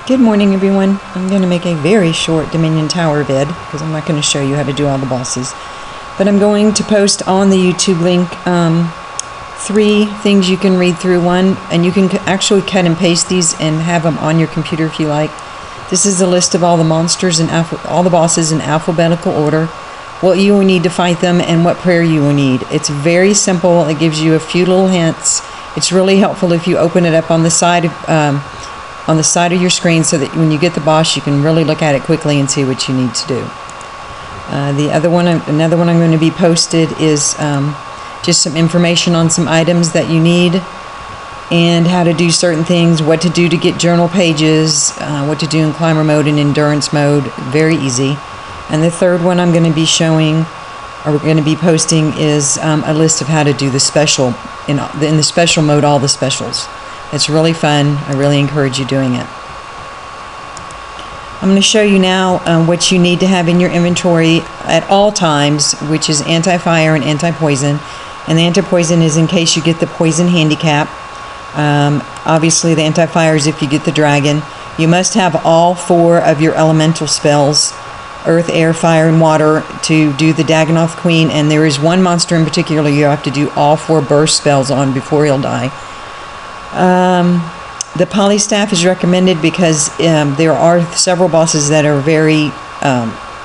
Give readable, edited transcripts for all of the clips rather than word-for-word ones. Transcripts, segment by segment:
Good morning, everyone. I'm going to make a very short Dominion Tower vid because I'm not going to show you how to do all the bosses. But I'm going to post on the YouTube link 3 things you can read through. One, and you can actually cut and paste these and have them on your computer if you like. This is a list of all the monsters and all the bosses in alphabetical order, what you will need to fight them, and what prayer you will need. It's very simple. It gives you a few little hints. It's really helpful if you open it up on the side of your screen so that when you get the boss you can really look at it quickly and see what you need to do. Another one I'm going to be posted is just some information on some items that you need and how to do certain things, what to do to get journal pages, what to do in climber mode and endurance mode. Very easy. And the third one I'm going to be showing, or we're going to be posting, is a list of how to do the special in the special mode, all the specials. It's really fun. I really encourage you doing it. I'm going to show you now what you need to have in your inventory at all times, which is anti-fire and anti-poison. And the anti-poison is in case you get the poison handicap. Obviously the anti-fire is if you get the dragon. You must have all 4 of your elemental spells, earth, air, fire, and water, to do the Dagannoth Queen. And there is one monster in particular you have to do all 4 burst spells on before he'll die. The polystaff is recommended because there are several bosses that are very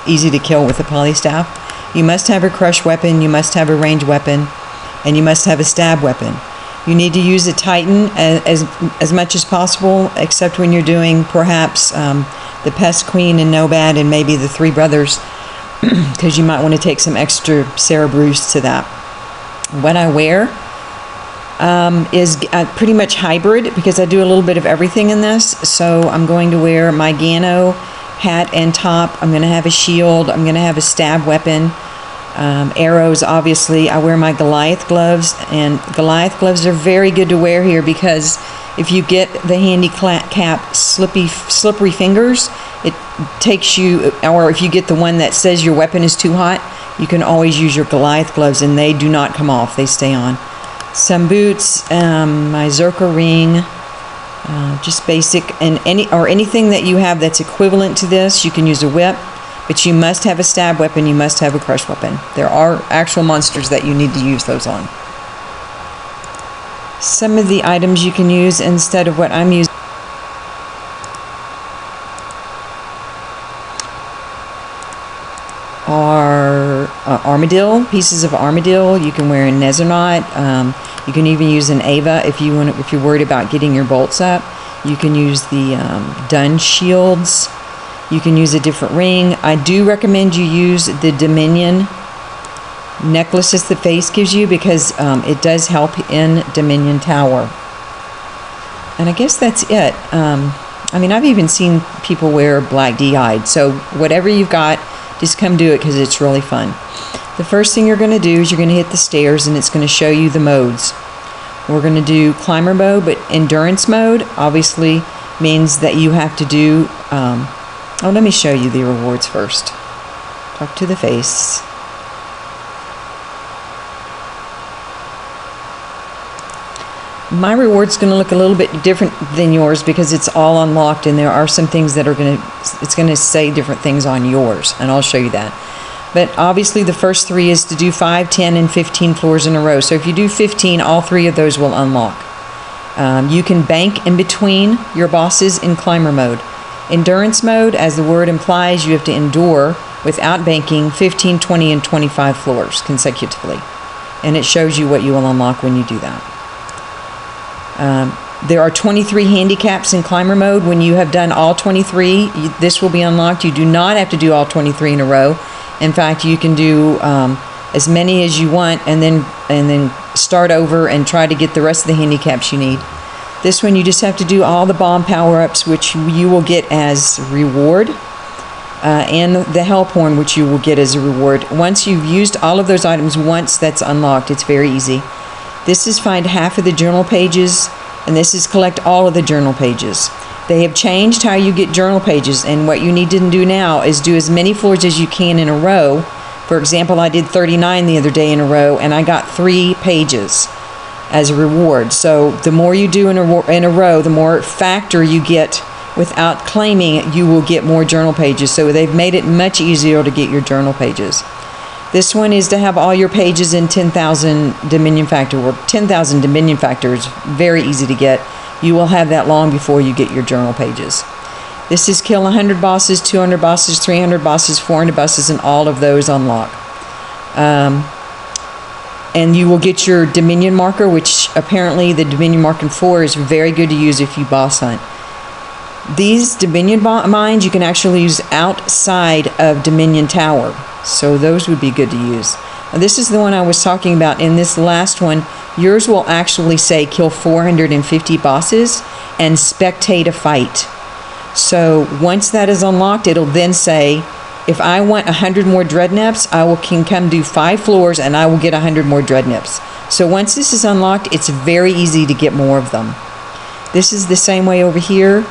easy to kill with the polystaff. You must have a crush weapon, you must have a ranged weapon, and you must have a stab weapon. You need to use a titan as much as possible, except when you're doing perhaps the pest queen and Nobad and maybe the 3 brothers, because you might want to take some extra Cerebrus to that. What I wear is pretty much hybrid because I do a little bit of everything in this. So I'm going to wear my Gano hat and top. I'm going to have a shield. I'm going to have a stab weapon. Arrows, obviously. I wear my Goliath gloves, and Goliath gloves are very good to wear here because if you get the handicap slippery fingers, it takes you, or if you get the one that says your weapon is too hot, you can always use your Goliath gloves and they do not come off. They stay on. Some boots, my Zerka ring, just basic, and anything that you have that's equivalent to this. You can use a whip, but you must have a stab weapon, you must have a crush weapon. There are actual monsters that you need to use those on. Some of the items you can use instead of what I'm using are armadillo, pieces of armadillo. You can wear a Nezernaut. You can even use an Ava if you're worried about getting your bolts up. You can use the Dun shields. You can use a different ring. I do recommend you use the Dominion necklaces the face gives you because it does help in Dominion Tower. And I guess that's it. I mean, I've even seen people wear black D-hide. So whatever you've got, just come do it because it's really fun. The first thing you're going to do is you're going to hit the stairs and it's going to show you the modes. We're going to do climber mode, but endurance mode obviously means that you have to do... let me show you the rewards first. Talk to the face. My reward's going to look a little bit different than yours because it's all unlocked and there are some things that are it's going to say different things on yours, and I'll show you that. But obviously the first 3 is to do 5, 10, and 15 floors in a row. So if you do 15, all 3 of those will unlock. You can bank in between your bosses in climber mode. Endurance mode, as the word implies, you have to endure without banking 15, 20, and 25 floors consecutively. And it shows you what you will unlock when you do that. There are 23 handicaps in climber mode. When you have done all 23, this will be unlocked. You do not have to do all 23 in a row. In fact, you can do as many as you want and then start over and try to get the rest of the handicaps you need. This one you just have to do all the bomb power-ups, which you will get as reward, and the help horn, which you will get as a reward. Once you've used all of those items once, that's unlocked. It's very easy. This is find half of the journal pages, and this is collect all of the journal pages. They have changed how you get journal pages, and what you need to do now is do as many floors as you can in a row. For example, I did 39 the other day in a row, and I got 3 pages as a reward. So the more you do in a row, the more factor you get without claiming it, you will get more journal pages. So they've made it much easier to get your journal pages. This one is to have all your pages in 10,000 Dominion Factor, or 10,000 Dominion Factor is very easy to get. You will have that long before you get your journal pages. This is kill 100 bosses, 200 bosses, 300 bosses, 400 bosses, and all of those unlock. And you will get your Dominion marker, which apparently the Dominion Marking 4 is very good to use if you boss hunt. These Dominion mines you can actually use outside of Dominion Tower, so those would be good to use. Now, this is the one I was talking about. In this last one, yours will actually say kill 450 bosses and spectate a fight. So once that is unlocked, it'll then say, if I want 100 more dreadnips, can come do 5 floors and I will get 100 more dreadnips. So once this is unlocked, it's very easy to get more of them. This is the same way over here.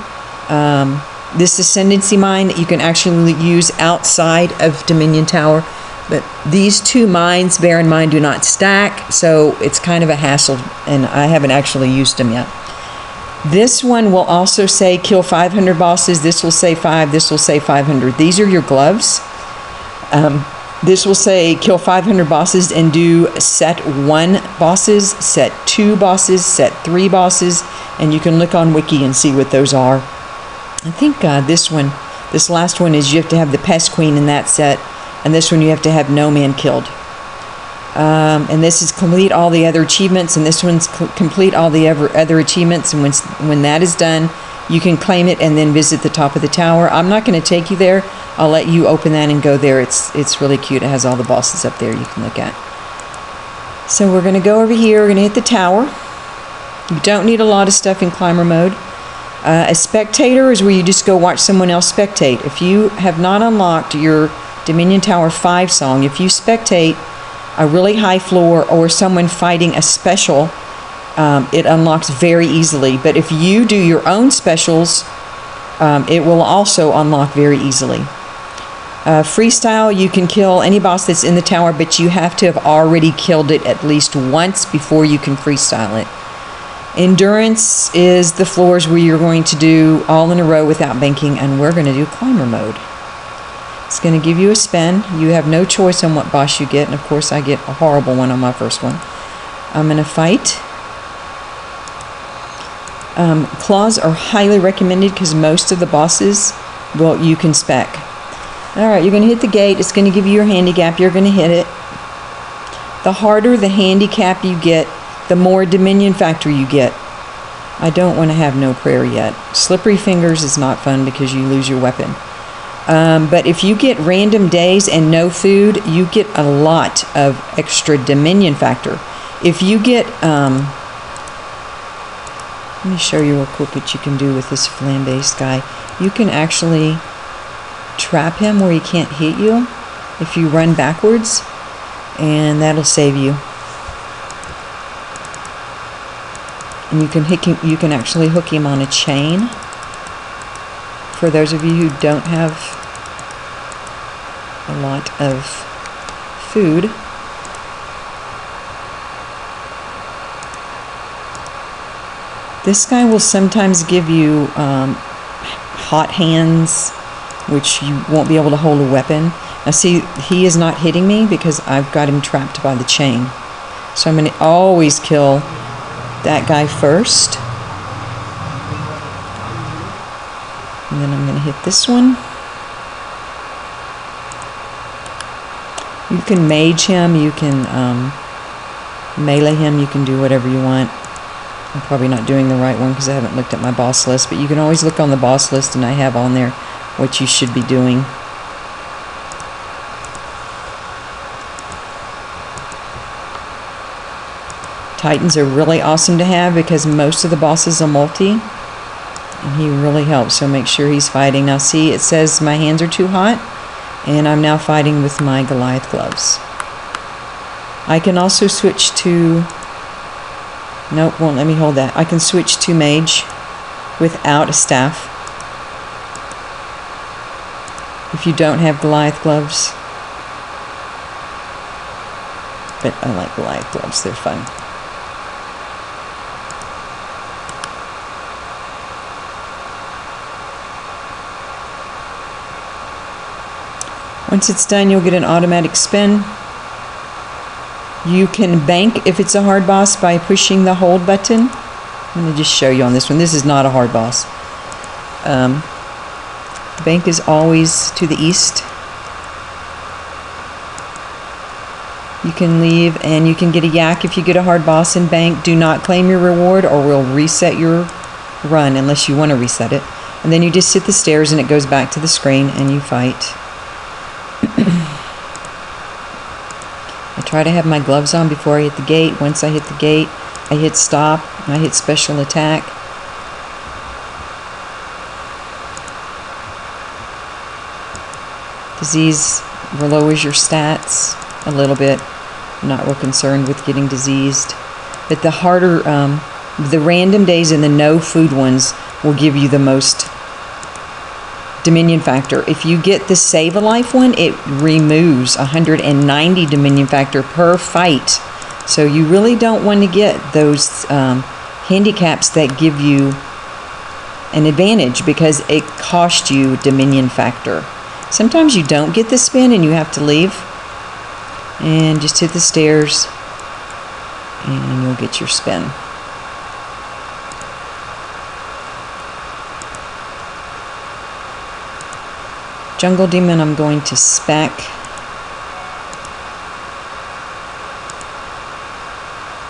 This ascendancy mine that you can actually use outside of Dominion Tower. But these two mines, bear in mind, do not stack, so it's kind of a hassle, and I haven't actually used them yet. This one will also say kill 500 bosses. This will say 5. This will say 500. These are your gloves. This will say kill 500 bosses and do set 1 bosses, set 2 bosses, set 3 bosses, and you can look on Wiki and see what those are. I think this last one is you have to have the Pest Queen in that set, and this one you have to have no man killed. And this is complete all the other achievements, and this one's complete all the other achievements, and when that is done, you can claim it and then visit the top of the tower. I'm not going to take you there. I'll let you open that and go there. It's really cute. It has all the bosses up there you can look at. So we're going to go over here. We're going to hit the tower. You don't need a lot of stuff in climber mode. A spectator is where you just go watch someone else spectate. If you have not unlocked your Dominion Tower 5 song, if you spectate a really high floor or someone fighting a special, it unlocks very easily. But if you do your own specials, it will also unlock very easily. Freestyle, you can kill any boss that's in the tower, but you have to have already killed it at least once before you can freestyle it. Endurance is the floors where you're going to do all in a row without banking, and we're going to do climber mode. It's going to give you a spin. You have no choice on what boss you get, and of course I get a horrible one on my first one. I'm going to fight. Claws are highly recommended because most of the bosses, well, you can spec. Alright, you're going to hit the gate. It's going to give you your handicap. You're going to hit it. The harder the handicap you get, the more Dominion Factor you get. I don't want to have no prayer yet. Slippery fingers is not fun because you lose your weapon. But if you get random days and no food, you get a lot of extra Dominion Factor. If you get, let me show you real quick what you can do with this flame-based guy. You can actually trap him where he can't hit you if you run backwards, and that'll save you. And you can actually hook him on a chain. For those of you who don't have a lot of food, this guy will sometimes give you hot hands, which you won't be able to hold a weapon. Now see, he is not hitting me because I've got him trapped by the chain. So I'm going to always kill that guy first. And then I'm going to hit this one. You can mage him, you can melee him, you can do whatever you want. I'm probably not doing the right one because I haven't looked at my boss list, but you can always look on the boss list and I have on there what you should be doing. Titans are really awesome to have because most of the bosses are multi, and he really helps, so make sure he's fighting. Now see, it says my hands are too hot, and I'm now fighting with my Goliath gloves. I can also switch to, nope, won't let me hold that. I can switch to mage without a staff if you don't have Goliath gloves, but I like Goliath gloves, they're fun. Once it's done, you'll get an automatic spin. You can bank if it's a hard boss by pushing the hold button. I'm going to just show you on this one. This is not a hard boss. Bank is always to the east. You can leave and you can get a yak if you get a hard boss and bank. Do not claim your reward or we'll reset your run unless you want to reset it. And then you just hit the stairs and it goes back to the screen and you fight. I try to have my gloves on before I hit the gate. Once I hit the gate, I hit stop, and I hit special attack. Disease lowers your stats a little bit. I'm not real concerned with getting diseased. But the harder, the random days and the no food ones will give you the most Dominion factor. If you get the save a life one, it removes 190 Dominion factor per fight. So you really don't want to get those handicaps that give you an advantage because it costs you Dominion factor. Sometimes you don't get the spin and you have to leave. And just hit the stairs and you'll get your spin. Jungle Demon I'm going to spec.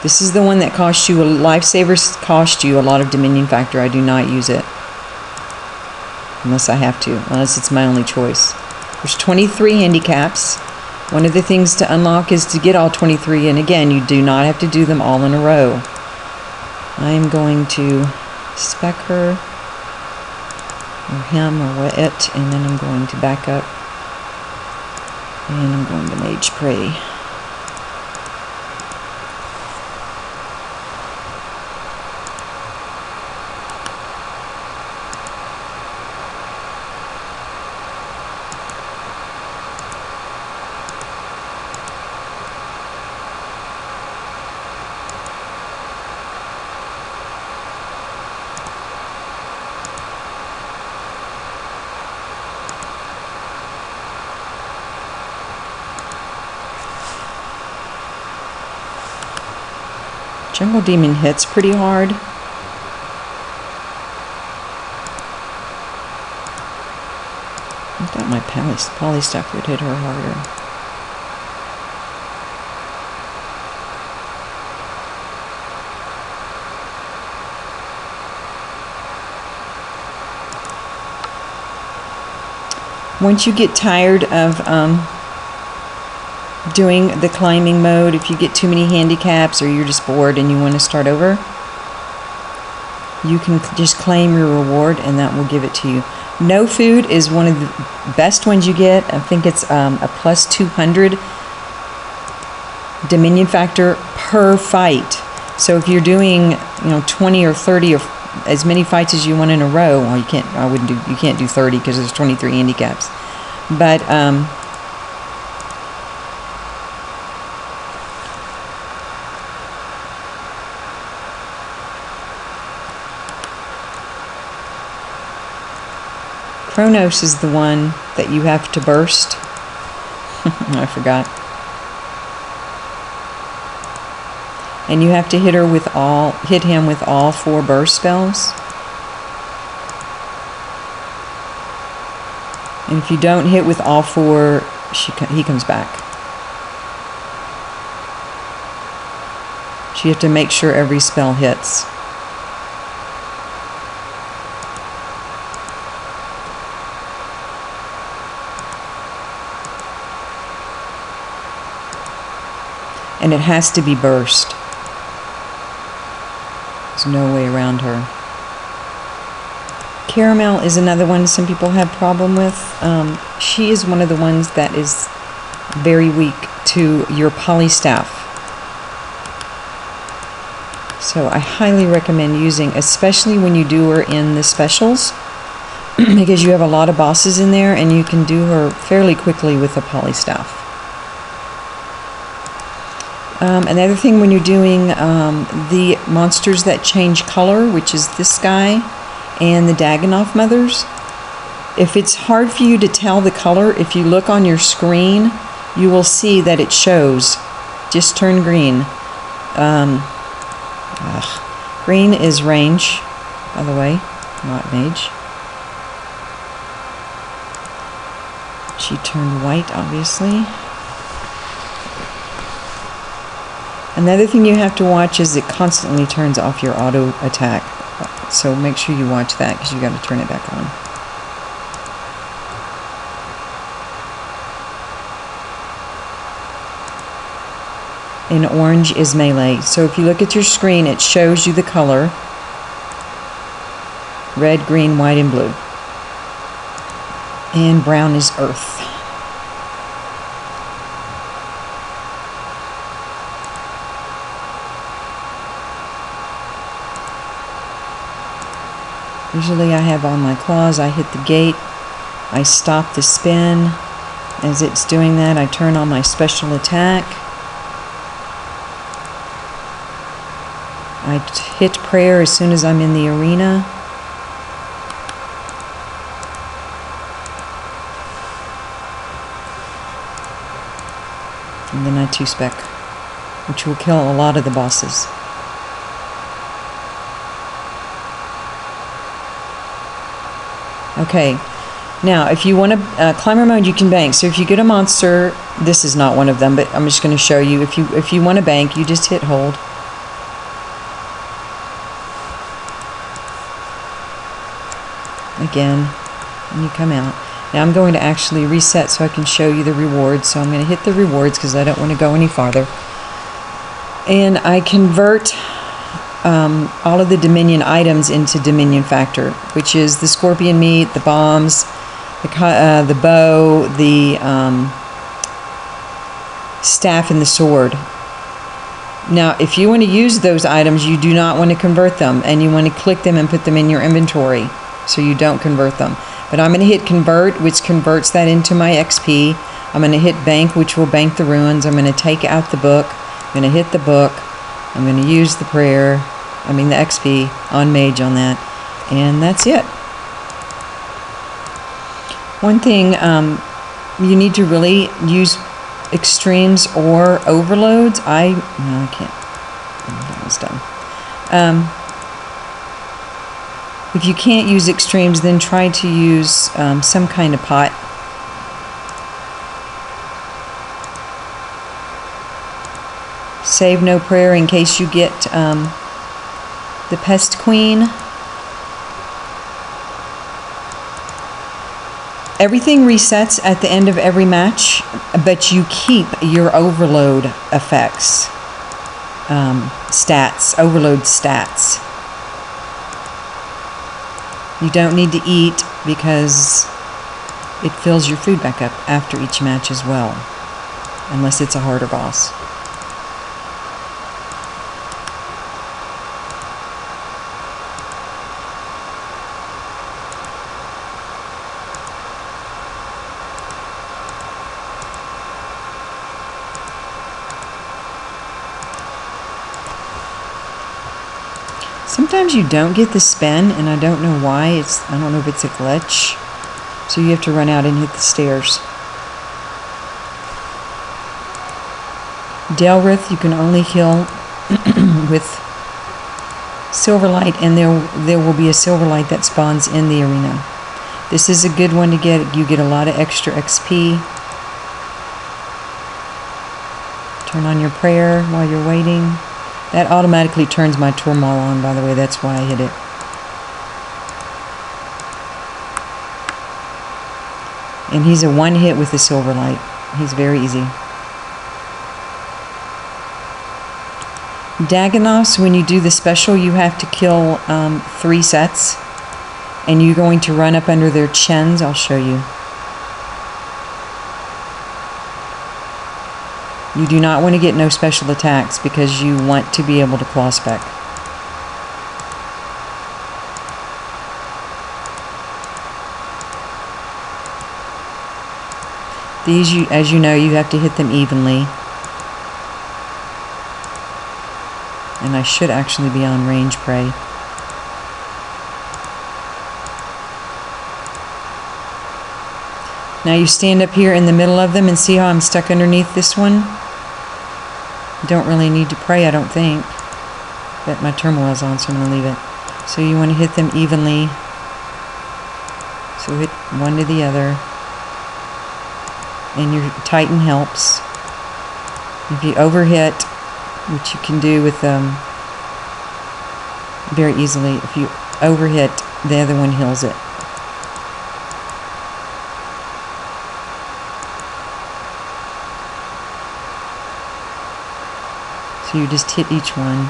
This is the one that costs you, lifesavers cost you a lot of Dominion factor. I do not use it. Unless I have to, unless it's my only choice. There's 23 handicaps. One of the things to unlock is to get all 23, and again, you do not have to do them all in a row. I am going to spec her, or him, or it, and then I'm going to back up, and I'm going to mage prey. Jungle Demon hits pretty hard. I thought my poly stuff would hit her harder. Once you get tired of doing the climbing mode, if you get too many handicaps or you're just bored and you want to start over, you can just claim your reward and that will give it to you. No food is one of the best ones you get. I think it's a plus 200 Dominion factor per fight. So if you're doing 20 or 30 or as many fights as you want in a row, well, you can't do 30 because there's 23 handicaps, but Chronos is the one that you have to burst. I forgot. And you have to hit him with all 4 burst spells. And if you don't hit with all 4, he comes back. So you have to make sure every spell hits. And it has to be burst. There's no way around her. Caramel is another one some people have problem with. She is one of the ones that is very weak to your poly staff. So I highly recommend using, especially when you do her in the specials, because you have a lot of bosses in there and you can do her fairly quickly with the poly staff. Another thing when you're doing the monsters that change color, which is this guy and the Dagannoth Mothers, If it's hard for you to tell the color, if you look on your screen, you will see that it shows. Just turn green. Green is range, by the way, not mage. She turned white, obviously. Another thing you have to watch is it constantly turns off your auto attack. So make sure you watch that because you got to turn it back on. And orange is melee. So if you look at your screen, it shows you the color. Red, green, white, and blue. And brown is earth. Usually I have on my claws, I hit the gate, I stop the spin. As it's doing that, I turn on my special attack. I hit prayer as soon as I'm in the arena. And then I 2-spec, which will kill a lot of the bosses. Okay, now if you want to climber mode, you can bank. So if you get a monster, this is not one of them, but I'm just going to show you. If you want to bank, you just hit hold. Again, and you come out. Now I'm going to actually reset so I can show you the rewards. So I'm going to hit the rewards because I don't want to go any farther. And I convert all of the Dominion items into Dominion Factor, which is the scorpion meat, the bombs, the bow, the staff, and the sword. Now, if you want to use those items, you do not want to convert them, and you want to click them and put them in your inventory so you don't convert them. But I'm going to hit convert, which converts that into my XP. I'm going to hit bank, which will bank the ruins. I'm going to take out the book. I'm going to hit the book. I'm going to use the prayer, the XP on mage on that. And that's it. One thing, you need to really use extremes or overloads. No, I can't. That was done. If you can't use extremes, then try to use some kind of pot. Save no prayer in case you get the Pest Queen. Everything resets at the end of every match, but you keep your overload effects, overload stats. You don't need to eat because it fills your food back up after each match as well, unless it's a harder boss. Sometimes you don't get the spin, and I don't know why. I don't know if it's a glitch. So you have to run out and hit the stairs. Delrith, you can only heal with silverlight, and there will be a silverlight that spawns in the arena. This is a good one to get. You get a lot of extra XP. Turn on your prayer while you're waiting. That automatically turns my turmoil on, by the way. That's why I hit it. And he's a one hit with the silverlight. He's very easy. Dagannoths, when you do the special, you have to kill 3 sets. And you're going to run up under their chins. I'll show you. You do not want to get no special attacks because you want to be able to claw spec. These, as you know, you have to hit them evenly. And I should actually be on range prey. Now you stand up here in the middle of them and see how I'm stuck underneath this one? Don't really need to pray, I don't think. But my turmoil's on, so I'm going to leave it. So you want to hit them evenly. So hit one to the other. And your Titan helps. If you overhit, which you can do with very easily, if you overhit, the other one heals it. So you just hit each one.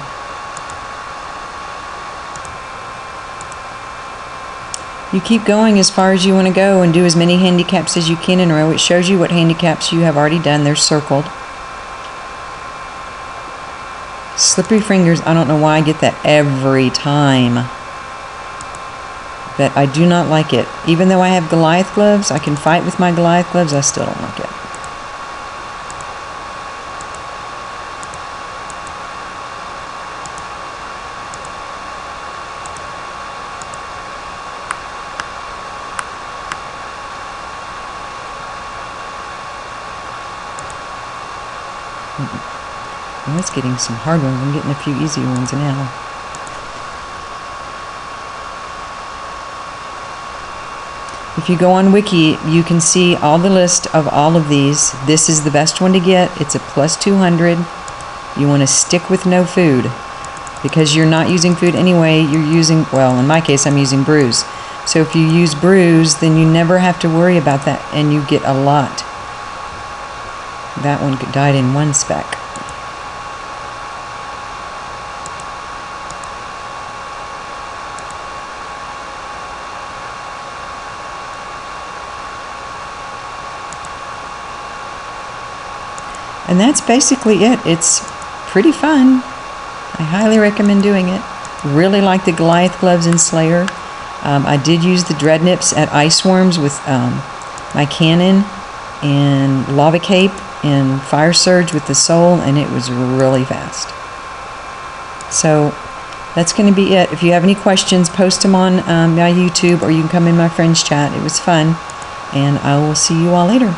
You keep going as far as you want to go and do as many handicaps as you can in a row. It shows you what handicaps you have already done. They're circled. Slippery fingers, I don't know why I get that every time. But I do not like it. Even though I have Goliath gloves, I can fight with my Goliath gloves, I still don't like it. I was getting some hard ones. I'm getting a few easy ones now. If you go on Wiki, you can see all the list of all of these. This is the best one to get. It's a plus 200. You want to stick with no food because you're not using food anyway. You're using, well, in my case, I'm using brews. So if you use brews, then you never have to worry about that, and you get a lot. That one died in one spec. And that's basically it. It's pretty fun. I highly recommend doing it. Really like the Goliath gloves in Slayer. I did use the dread nips at Ice Worms with my cannon, and Lava Cape and Fire Surge with the Soul, and it was really fast. So that's going to be it. If you have any questions, post them on my YouTube, or you can come in my friend's chat. It was fun, and I will see you all later.